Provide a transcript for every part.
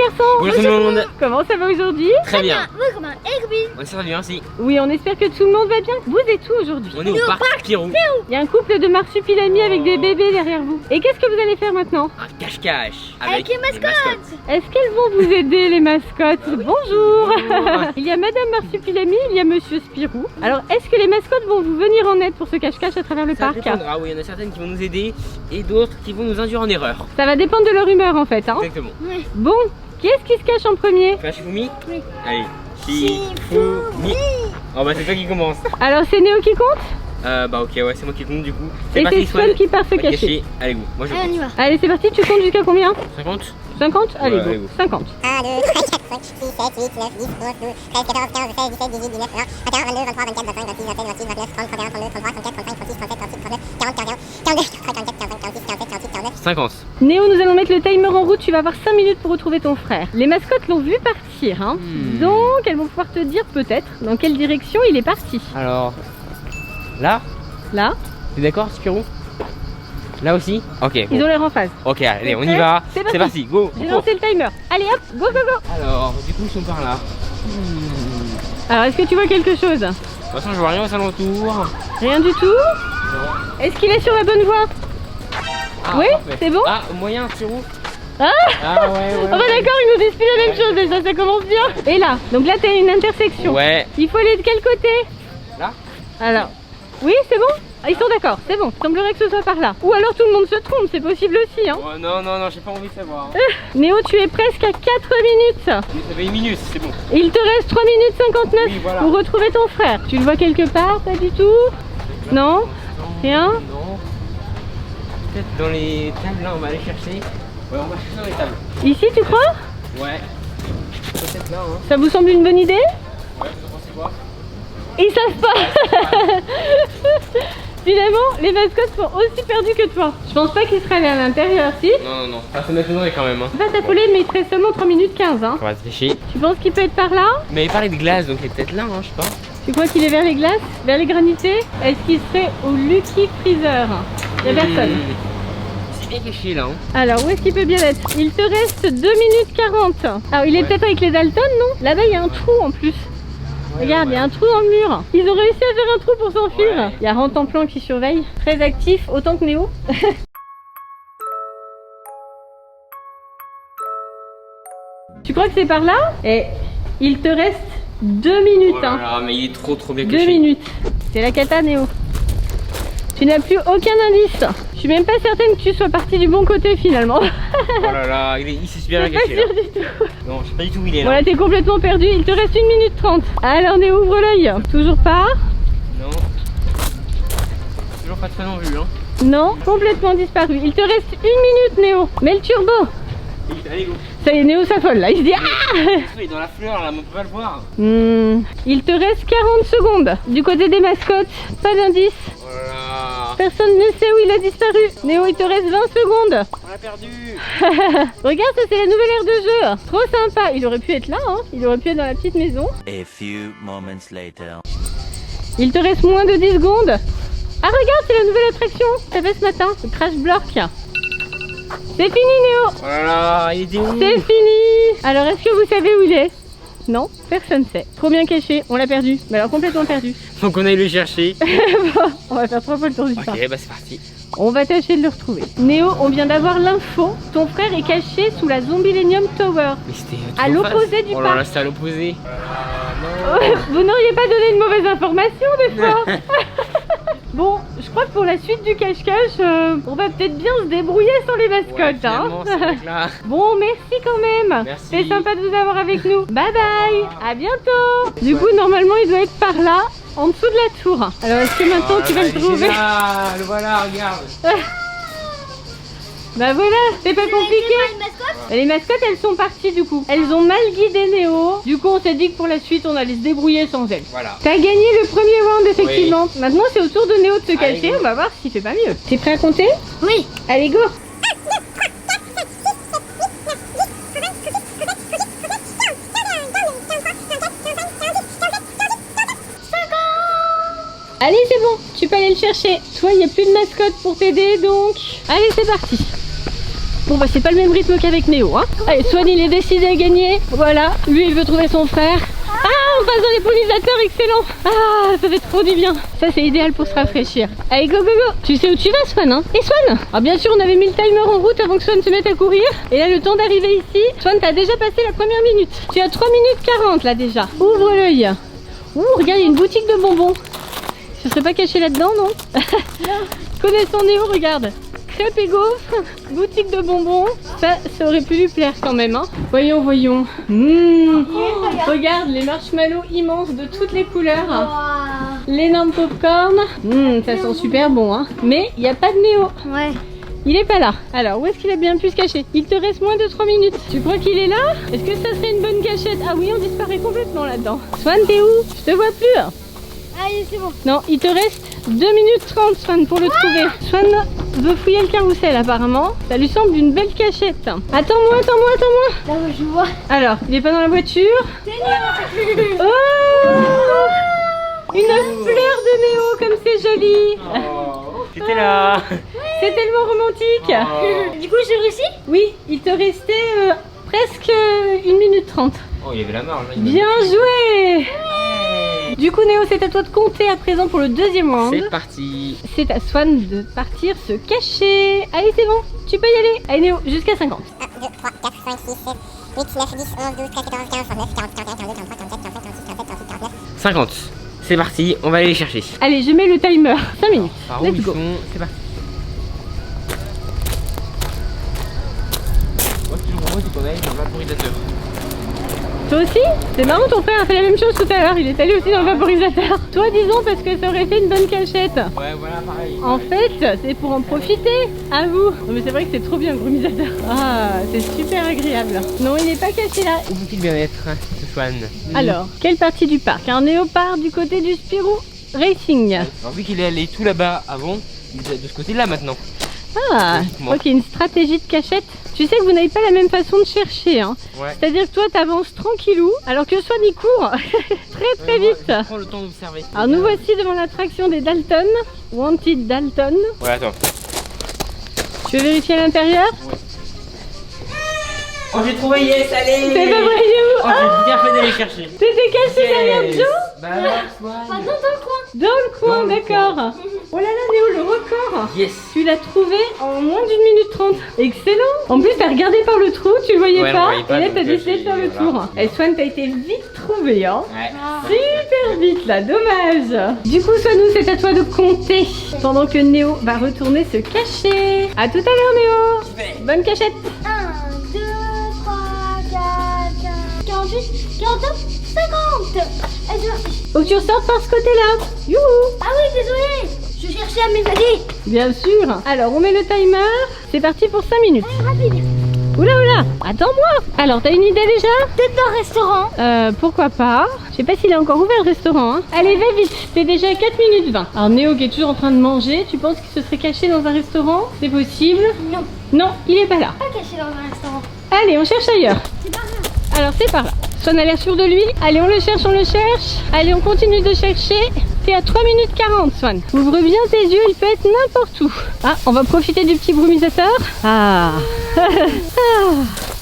garçons. Bonjour tout le monde. Comment ça va aujourd'hui? Très bien. Oui, Ça va bien, si. Oui, on espère que tout le monde va bien. Vous êtes où aujourd'hui? On est au parc Pirou. Il y a un couple de marsupilamis avec des bébés derrière vous. Et qu'est-ce que vous allez faire maintenant? Un cache-cache avec les mascottes. Est-ce qu'elles vont vous aider, les mascottes? Bonjour. Il y a Madame Marsupilami, il y a Monsieur Spirou. Alors, est-ce que les mascottes vont vous venir en aide pour ce cache-cache à travers le Ça parc? dépendra, oui, il y en a certaines qui vont nous aider et d'autres qui vont nous induire en erreur. Ça va dépendre de leur humeur en fait, hein. Exactement. Bon, qui est-ce qui se cache en premier? Fais un Shifumi? Oui. Allez, Shifumi. Oh bah c'est toi qui commence. Alors, c'est Néo qui compte? Bah ok, ouais, c'est moi qui compte du coup. Et c'est Swan qui part se cacher. Allez, go, moi je Allez, on y compte. va. Allez, c'est parti, tu comptes jusqu'à combien? 50. 50? Allez, Ouais, go. allez, go. 50. 1, 2, 3, 4, 5, 6, 7, 8, 9, 10, 11, 12, 13, 14, 15, 16, 17, 18, 19, 20, 21, 22, 23, 24, 25, 26, 27, 28, 29, 30, 31, 32, 33, 34, 35, 36, 37, 38, 39, 40, 41, 42, 43, 44, 45, 46, 47, 48, 49. 50. Néo, nous allons mettre le timer en route, tu vas avoir 5 minutes pour retrouver ton frère. Les mascottes l'ont vu partir, hein. Donc elles vont pouvoir te dire peut-être dans quelle direction il est parti. Alors, là, Là, t'es d'accord, Spirou? Là aussi? Ok, ils bon. ont l'air en phase. Ok, allez, on y prêt? va. C'est C'est parti. parti, go. J'ai on court. lancé le timer. Allez hop, go go go. Alors, du coup, ils sont par là. Alors, est-ce que tu vois quelque chose? De toute façon, je vois rien aux alentours. Rien du tout. Est-ce qu'il est sur la bonne voie? Ah, Oui, parfait. c'est bon. Ah, moyen, Spirou. Ah, Ah ouais, oh bah d'accord, ils nous disent plus la même chose déjà, ça commence bien. Et là, donc là t'as une intersection. Ouais. Il faut aller de quel côté? Là? Alors, oui, c'est bon? Ah, ils sont d'accord, c'est bon. Il semblerait que ce soit par là. Ou alors tout le monde se trompe, c'est possible aussi, hein. Oh, non, non, non, j'ai pas envie de savoir. Néo, tu es presque à 4 minutes. Ça fait une minute, c'est bon. Il te reste 3 minutes 59 Oui, voilà. pour retrouver ton frère. Tu le vois quelque part? Pas du tout? Non? Rien? Non. Peut-être dans les tables, là, on va aller chercher. Ouais, on va chercher dans les tables. Ici, tu crois? Ouais. Peut-être là, hein. Ça vous semble une bonne idée? Ouais, vous pensez quoi? Ils savent pas. Finalement, les mascottes sont aussi perdus que toi. Je pense pas qu'ils seraient allés à l'intérieur, si? Non, non, non. Ah, c'est maintenant quand même, hein. Va t'appeler, mais il te reste seulement 3 minutes 15, hein. On va se pêcher. Tu penses qu'il peut être par là? Mais il parlait de glace, donc il est peut-être là, hein, je sais pas. Tu crois qu'il est vers les glaces? Vers les granités? Est-ce qu'il serait au Lucky Freezer? Il y a personne. C'est bien caché là, hein. Alors, où est-ce qu'il peut bien être? Il te reste 2 minutes 40. Alors, il est peut-être avec les Dalton, non? Là-bas, il y a un trou en plus. Regarde, il y a un trou dans le mur. Ils ont réussi à faire un trou pour s'enfuir. Ouais. Il y a Rantanplan qui surveille. Très actif, autant que Néo. Tu crois que c'est par là? Et il te reste 2 minutes. Oh là Hein. là, mais il est trop bien 2 caché. minutes. C'est la cata, Néo. Tu n'as plus aucun indice. Je suis même pas certaine que tu sois parti du bon côté finalement. Oh là là, il s'est super bien Pas caché là. sûr du tout. Non, je sais pas du tout où il est là. Voilà, t'es complètement perdu. Il te reste 1 minute 30. Alors, Néo, ouvre l'œil. Toujours pas? Non. Toujours pas de ça non vu, hein. Non, complètement disparu. Il te reste 1 minute, Néo. Mets le turbo. Allez, go. Ça y est, Néo s'affole là. Il se dit ah. Il est dans la fleur là, mais on peut pas le voir. Il te reste 40 secondes. Du côté des mascottes, pas d'indice. Oh là là. Personne ne sait où il a disparu. Néo, il te reste 20 secondes. On l'a perdu. Regarde, ça c'est la nouvelle aire de jeu. Trop sympa. Il aurait pu être là, hein. Il aurait pu être dans la petite maison. A few moments later. Il te reste moins de 10 secondes. Ah, regarde, c'est la nouvelle attraction. Ça fait ce matin, le Crash Block. C'est fini, Néo. Oh là là, il était où? C'est fini. Alors, est-ce que vous savez où il est? Non, personne sait. Trop bien caché, on l'a perdu. Mais alors complètement perdu. Faut qu'on aille le chercher. Bon, on va faire 3 fois le tour du parc. Ok, bah c'est parti. On va tâcher de le retrouver. Néo, on vient d'avoir l'info. Ton frère est caché sous la Zombilenium Tower. Mais c'était À l'opposé du Oh là parc. là, c'était à l'opposé. Vous n'auriez pas donné une mauvaise information des fois. Bon, je crois que pour la suite du cache-cache, on va peut-être bien se débrouiller sans les mascottes. Hein. Là. Bon, merci quand même. Merci. C'est sympa de vous avoir avec nous. Bye bye. À bientôt. Du coup, normalement, il doit être par là, en dessous de la tour. Alors, est-ce que maintenant tu vas le trouver? Ah, le voilà, regarde. Bah voilà, c'est pas compliqué. Les mascottes, elles sont parties du coup. Elles ont mal guidé Néo. Du coup, on s'est dit que pour la suite, on allait se débrouiller sans elles. Voilà. T'as gagné le premier round, effectivement. Maintenant, c'est au tour de Néo de se cacher. go. On va voir s'il fait pas mieux. T'es prêt à compter? Oui. Allez, go. Allez, c'est bon, tu peux aller le chercher. Toi, il n'y a plus de mascotte pour t'aider, donc... Allez, c'est parti. Bon bah c'est pas le même rythme qu'avec Néo hein. Allez, Swan il est décidé à gagner. Voilà, lui il veut trouver son frère. Ah, on passe dans les brumisateurs, excellent. Ah, ça fait trop du bien. Ça c'est idéal pour se rafraîchir. Allez, go go go. Tu sais où tu vas Swan hein? Et Swan? Ah bien sûr, on avait mis le timer en route avant que Swan se mette à courir. Et là le temps d'arriver ici, Swan t'as déjà passé la première minute. Tu as 3 minutes 40 là déjà. Ouvre l'œil. Ouh, regarde, il y a une boutique de bonbons. Ce serait pas caché là-dedans, non? Connaissant Néo, regarde. Crêpes et gaufres, boutique de bonbons. Ça aurait pu lui plaire quand même. Hein. Voyons, voyons. Regarde les marshmallows immenses de toutes les couleurs. L'énorme popcorn. Ça sent super bon. Hein. Mais il n'y a pas de Néo. Ouais. Il est pas là. Alors, où est-ce qu'il a bien pu se cacher? Il te reste moins de 3 minutes. Tu crois qu'il est là? Est-ce que ça serait une bonne cachette? Ah oui, on disparaît complètement là-dedans. Swan, t'es où? Je te vois plus. Allez, c'est bon. Non, il te reste 2 minutes 30, Swan, pour le trouver. Swan veut fouiller le carrousel, apparemment. Ça lui semble une belle cachette. Attends-moi, attends-moi, attends-moi. Là où je vois. Alors, il est pas dans la voiture. C'est Néo. Oh! Une fleur de Néo, comme c'est joli. J'étais là. C'est tellement romantique. Du coup, j'ai réussi? Oui, il te restait presque 1 minute 30. Oh, il avait la marge. Hein, Bien joué. Du coup Néo, c'est à toi de compter à présent pour le deuxième round. C'est parti. C'est à Swan de partir se cacher. Allez, c'est bon, tu peux y aller. Allez Néo, jusqu'à 50. 1, 2, 3, 4, 5, 6, 7, 8, 9, 10, 11, 12, 13, 14, 15, 19, 40, 41, 42, 43, 44, 45, 46, 47, 48, 49. 50. C'est parti, on va aller les chercher. Allez, je mets le timer. 5 minutes. Par où Let's ils go. sont? C'est parti. Moi, ce que je propose, c'est qu'on aille dans le vaporisateur. Toi aussi? C'est marrant, ton frère a fait la même chose tout à l'heure. Il est allé aussi dans le vaporisateur. Toi, disons, parce que ça aurait fait une bonne cachette. Ouais, voilà, pareil. En fait, c'est pour en profiter, à vous. Non, mais c'est vrai que c'est trop bien le brumisateur. Ah, c'est super agréable. Non, il n'est pas caché là. Où peut-il bien être, ce Swan? Alors, quelle partie du parc? Un Néo part du côté du Spirou Racing. Alors, vu qu'il est allé tout là-bas avant, il est de ce côté-là maintenant. Ah, je crois qu'il y a une stratégie de cachette. Tu sais que vous n'avez pas la même façon de chercher. Hein. Ouais. C'est-à-dire que toi, t'avances tranquillou, alors que Swan, il court très Moi, vite. je prends le temps d'observer. Alors, nous voici devant l'attraction des Dalton. Wanted Dalton. Ouais, attends. Tu veux vérifier à l'intérieur? Oh, j'ai trouvé, yes, allez. C'est pas vrai, Oh, j'ai bien fait d'aller chercher. T'étais caché derrière Joe? Bah alors, Swan. Pas dans le coin. Dans le coin, Dans le d'accord. Oh là là, Néo, le record. Yes. Tu l'as trouvé en moins d'1 minute 30. Excellent. En plus, t'as regardé par le trou, tu le voyais Ouais, on pas. voyait pas, Et là, donc, t'as décidé de faire le voilà. tour. Et Swan, t'as été vite trouvé, hein. Ouais. Super vite là, dommage. Du coup, Swanou, c'est à toi de compter. Pendant que Néo va retourner se cacher. À tout à l'heure, Néo. Bonne cachette. 1, 2, 3, 4, 5, 48, 49, 50. Allez, c'est parti. Faut que tu ressortes par ce côté-là. Youhou. Ah oui, désolé. Je cherchais à m'évader. Bien sûr. Alors, on met le timer. C'est parti pour 5 minutes. Rapide. Oula, oula. Attends-moi. Alors, t'as une idée déjà? Peut-être dans le restaurant. Pourquoi pas. Je sais pas s'il est encore ouvert le restaurant. Hein. Allez, va vite. C'est déjà 4 minutes 20. Alors, Néo qui est toujours en train de manger. Tu penses qu'il se serait caché dans un restaurant? C'est possible? Non, Non, il est pas là. pas caché dans un restaurant. Allez, on cherche ailleurs. C'est pas grave. Alors, c'est par là. Swan a l'air sûr de lui. Allez, on le cherche, on le cherche. Allez, on continue de chercher. T'es à 3 minutes 40, Swan. Ouvre bien tes yeux, il peut être n'importe où. Ah, on va profiter du petit brumisateur. Ah.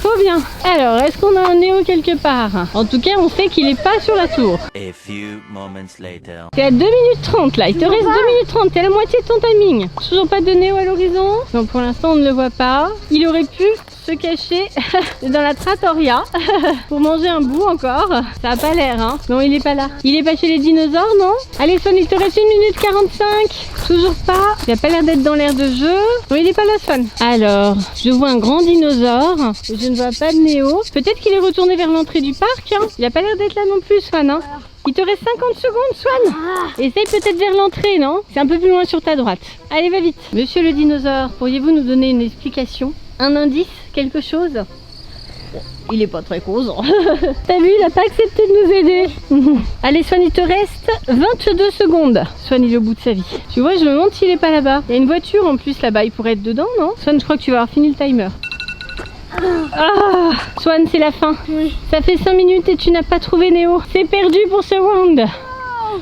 Trop bien. Alors, est-ce qu'on a un Néo quelque part? En tout cas, on sait qu'il est pas sur la tour. A few moments later. T'es à 2 minutes 30 là, il te reste 2 minutes 30, t'es à la moitié de ton timing. Toujours pas de Néo à l'horizon? Non, pour l'instant on ne le voit pas. Il aurait pu se cacher dans la trattoria pour manger un bout encore. Ça a pas l'air, hein. Non, il est pas là. Il est pas chez les dinosaures, non? Allez Swan, il te reste 1 minute 45. Toujours pas. Il a pas l'air d'être dans l'air de jeu. Non, il est pas là, Swan. Alors, je vois un grand dinosaure. Je ne vois pas de Néo. Peut-être qu'il est retourné vers l'entrée du parc, hein. Il a pas l'air d'être là non plus, Swan, hein. Il te reste 50 secondes, Swan. Essaye peut-être vers l'entrée, non? C'est un peu plus loin sur ta droite. Allez, va vite. Monsieur le dinosaure, pourriez-vous nous donner une explication? Un indice? Quelque chose? Il est pas très causant. T'as vu, il a pas accepté de nous aider. Allez, Swan, il te reste 22 secondes. Swan, il est au bout de sa vie. Tu vois, je me demande s'il est pas là-bas. Il y a une voiture en plus là-bas, il pourrait être dedans, non? Swan, je crois que tu vas avoir fini le timer. Ah, Swan, c'est la fin. Oui. Ça fait 5 minutes et tu n'as pas trouvé Néo. C'est perdu pour ce round.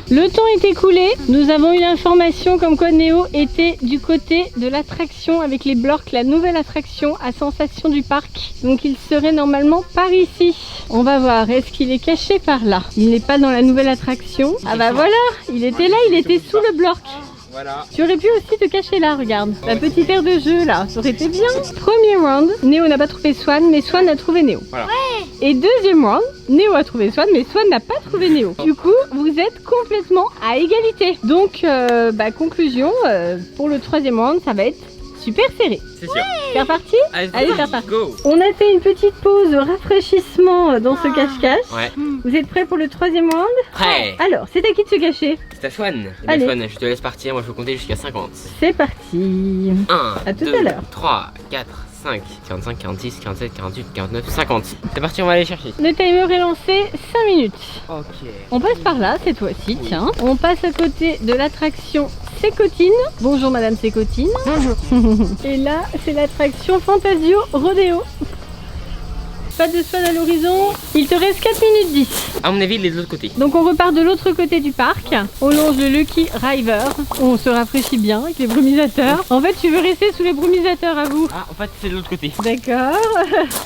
Le temps est écoulé. Nous avons eu l'information comme quoi Néo était du côté de l'attraction avec les Blorks, la nouvelle attraction à sensation du parc. Donc il serait normalement par ici. On va voir, est-ce qu'il est caché par là? Il n'est pas dans la nouvelle attraction. Ah bah voilà, il était là, il était sous le Blork. Voilà. Tu aurais pu aussi te cacher là, regarde. La petite aire de jeu là, ça aurait été bien. Premier round, Néo n'a pas trouvé Swan, mais Swan a trouvé Néo. Voilà. Et deuxième round, Néo a trouvé Swan, mais Swan n'a pas trouvé Néo. Du coup, vous êtes complètement à égalité. Donc, conclusion, pour le troisième round, ça va être super serré. C'est sûr. Faire partie? Allez, faire partie. Go. On a fait une petite pause rafraîchissement dans ce cache-cache. Ouais. Vous êtes prêts pour le troisième round? Prêt. Alors, c'est à qui de se cacher? C'est à Swan. Eh Allez. bien, Swan, je te laisse partir. Moi, je peux compter jusqu'à 50. C'est parti. 1, À tout 2, à l'heure. 3, 4, 5, 45, 46, 47, 48, 49, 50. C'est parti, on va aller chercher. Le timer est lancé, 5 minutes. Ok. On passe par là cette fois-ci, tiens. On passe à côté de l'attraction Sécotine. Bonjour Madame Sécotine. Bonjour. Et là, c'est l'attraction Fantasio Rodeo. Pas de Swan à l'horizon. Il te reste 4 minutes 10. À mon avis, il est de l'autre côté. Donc on repart de l'autre côté du parc. On longe le Lucky River. On se rafraîchit bien avec les brumisateurs. En fait, tu veux rester sous les brumisateurs à vous. Ah, en fait, c'est de l'autre côté. D'accord.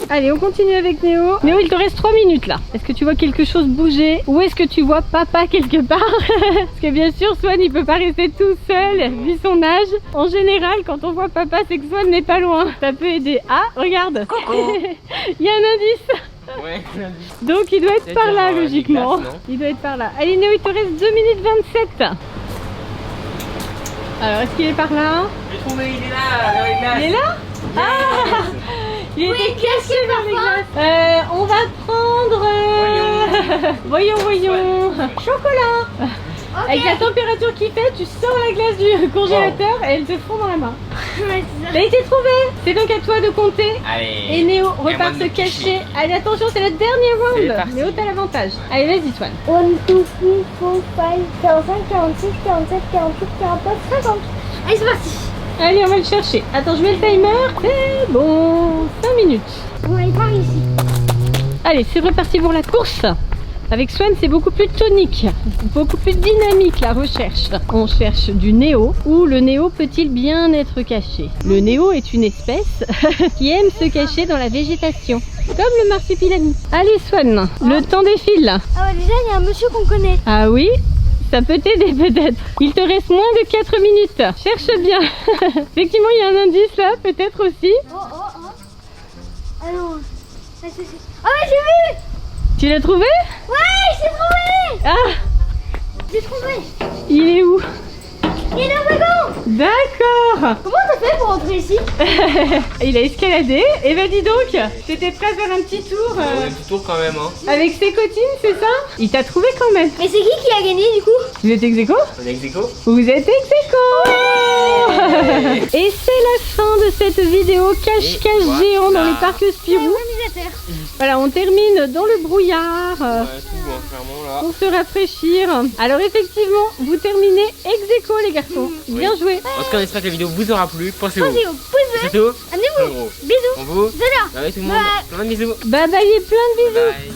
Allez, on continue avec Néo. Néo, il te reste 3 minutes là. Est-ce que tu vois quelque chose bouger? Ou est-ce que tu vois papa quelque part? Parce que bien sûr, Swan, il peut pas rester tout seul, vu son âge. En général, quand on voit papa, c'est que Swan n'est pas loin. Ça peut aider. Ah, regarde. Il y a un indice. Ouais. Donc, il doit être C'est par là, genre, logiquement. les glaces, non? Il doit être par là. Allez, Néo, il te reste 2 minutes 27. Alors, est-ce qu'il est par là? J'ai trouvé, il est là. Il est là? Ah, il était caché par les glaces. On va prendre... voyons. Chocolat. Avec la température qu'il fait, tu sors la glace du congélateur et elle te fond dans la main. Ouais, c'est ça. Elle a été trouvée. C'est donc à toi de compter. Allez. Et Néo Et à moi repart de se me cacher. cacher. Allez, attention, c'est le dernier C'est round. parti. Néo, t'as l'avantage. Allez, vas-y, Swan. 1, 2, 3, 4, 5, 45, 46, 47, 48, 49, 50. Allez, c'est parti. Allez, on va le chercher. Attends, je mets le timer. C'est bon. 5 minutes. On va aller par ici. Allez, c'est reparti pour la course. Avec Swan, c'est beaucoup plus tonique, beaucoup plus dynamique la recherche. On cherche du Néo. Où le Néo peut-il bien être caché? Le Néo est une espèce qui aime se cacher dans la végétation, comme le marsupilami. Allez Swan, le temps défile. Ah ouais, déjà, il y a un monsieur qu'on connaît. Ah oui, ça peut t'aider peut-être. Il te reste moins de 4 minutes. Cherche bien. Effectivement, il y a un indice là, peut-être aussi. Oh. Ah non. Ah ouais, j'ai vu. Tu l'as trouvé? Ouais, j'ai trouvé. Ah, J'ai trouvé. il est où? Il est dans le wagon. D'accord. Comment t'as fait pour rentrer ici? Il a escaladé. Et bah dis donc, t'étais prêt à faire un petit tour Un petit tour quand même, hein. avec ses cotines, c'est ça? Il t'a trouvé quand même. Mais c'est qui a gagné du coup? Vous êtes ex aequo? On est ex aequo. Vous êtes ex aequo. Et c'est la fin de cette vidéo cache-cache Et voilà. géant dans les parcs Spirou. Organisateur. Voilà, on termine dans le brouillard. Ouais, tout, hein, clairement là. Pour se rafraîchir. Alors effectivement, vous terminez ex aequo les garçons. Bien joué. En tout cas, on espère que la vidéo vous aura plu. Pensez-vous. Pensez au pouce bleu. C'est tout. Amenez-vous. Gros. Bisous. On vous. Zéna. Bye tout le monde. Plein de bisous. Bye bye et plein de bisous. Bye.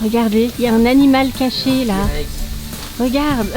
Regardez, il y a un animal caché là. Regarde.